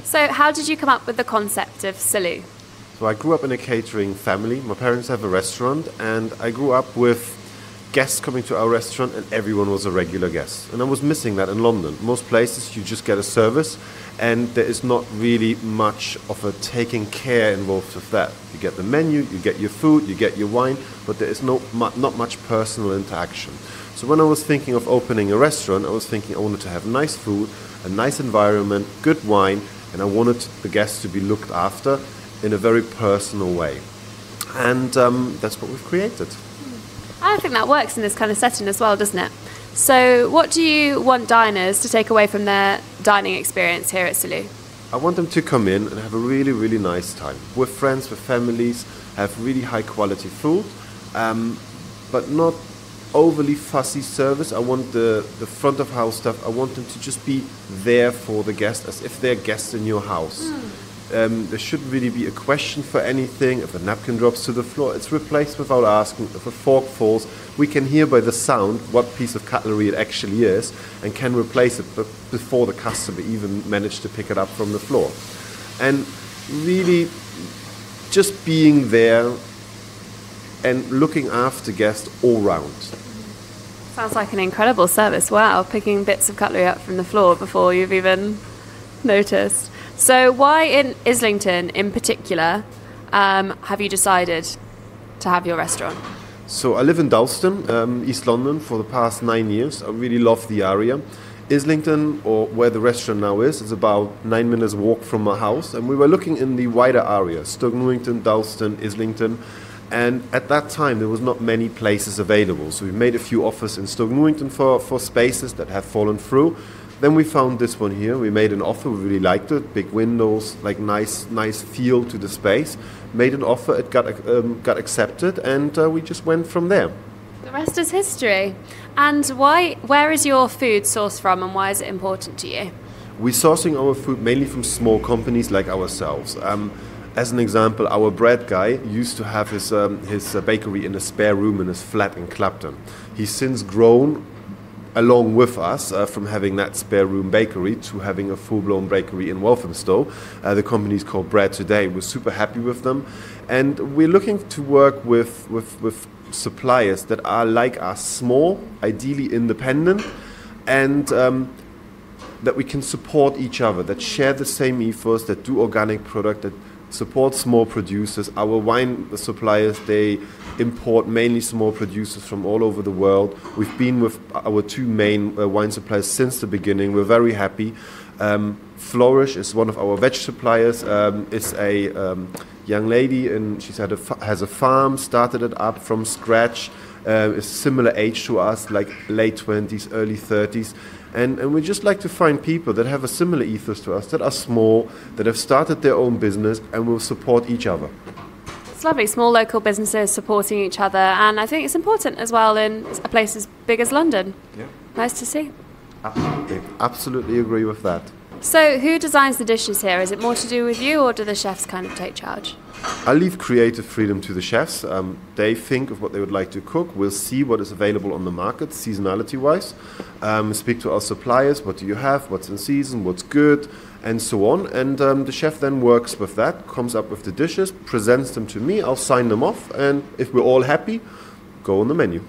So how did you come up with the concept of Salut? So I grew up in a catering family. My parents have a restaurant, and I grew up with guests coming to our restaurant, and everyone was a regular guest. And I was missing that in London. Most places you just get a service, and there is not really much of a taking care involved with that. You get the menu, you get your food, you get your wine, but there is not much personal interaction. So when I was thinking of opening a restaurant, I was thinking I wanted to have nice food, a nice environment, good wine, and I wanted the guests to be looked after in a very personal way. And that's what we've created. I think that works in this kind of setting as well, doesn't it? So what do you want diners to take away from their dining experience here at Salut? I want them to come in and have a really, really nice time. With friends, with families, have really high quality food, but not overly fussy service. I want the front of house stuff, I want them to just be there for the guest as if they're guests in your house. There shouldn't really be a question for anything. If a napkin drops to the floor, it's replaced without asking. If a fork falls, we can hear by the sound what piece of cutlery it actually is and can replace it before the customer even managed to pick it up from the floor. And really just being there and looking after guests all round. Sounds like an incredible service. Wow, picking bits of cutlery up from the floor before you've even noticed. So why in Islington in particular have you decided to have your restaurant? So I live in Dalston, East London, for the past 9 years. I really love the area. Islington, or where the restaurant now is about 9 minutes walk from my house. And we were looking in the wider area, Stoke Newington, Dalston, Islington. And at that time, there was not many places available. So we made a few offers in Stoke Newington for spaces that have fallen through. Then we found this one here. We made an offer. We really liked it. Big windows, like nice feel to the space. Made an offer. It got accepted, and we just went from there. The rest is history. And where is your food sourced from, and why is it important to you? We're sourcing our food mainly from small companies like ourselves. As an example, our bread guy used to have his bakery in a spare room in his flat in Clapton. He's since grown along with us from having that spare room bakery to having a full-blown bakery in Walthamstow. The company is called Bread Today. We're super happy with them. And we're looking to work with suppliers that are like us, small, ideally independent, and that we can support each other, that share the same ethos, that do organic product, that support small producers. Our wine suppliers, they import mainly small producers from all over the world. We've been with our two main wine suppliers since the beginning. We're very happy. Flourish is one of our veg suppliers. It's a young lady, and she has a farm, started it up from scratch. Is similar age to us, like late 20s, early 30s. And we just like to find people that have a similar ethos to us, that are small, that have started their own business, and will support each other. It's lovely, small local businesses supporting each other, and I think it's important as well in a place as big as London. Yeah. Nice to see. Absolutely agree with that. So who designs the dishes here? Is it more to do with you, or do the chefs kind of take charge? I leave creative freedom to the chefs. They think of what they would like to cook. We'll see what is available on the market, seasonality-wise. Speak to our suppliers. What do you have? What's in season? What's good? And so on. And the chef then works with that, comes up with the dishes, presents them to me. I'll sign them off. And if we're all happy, go on the menu.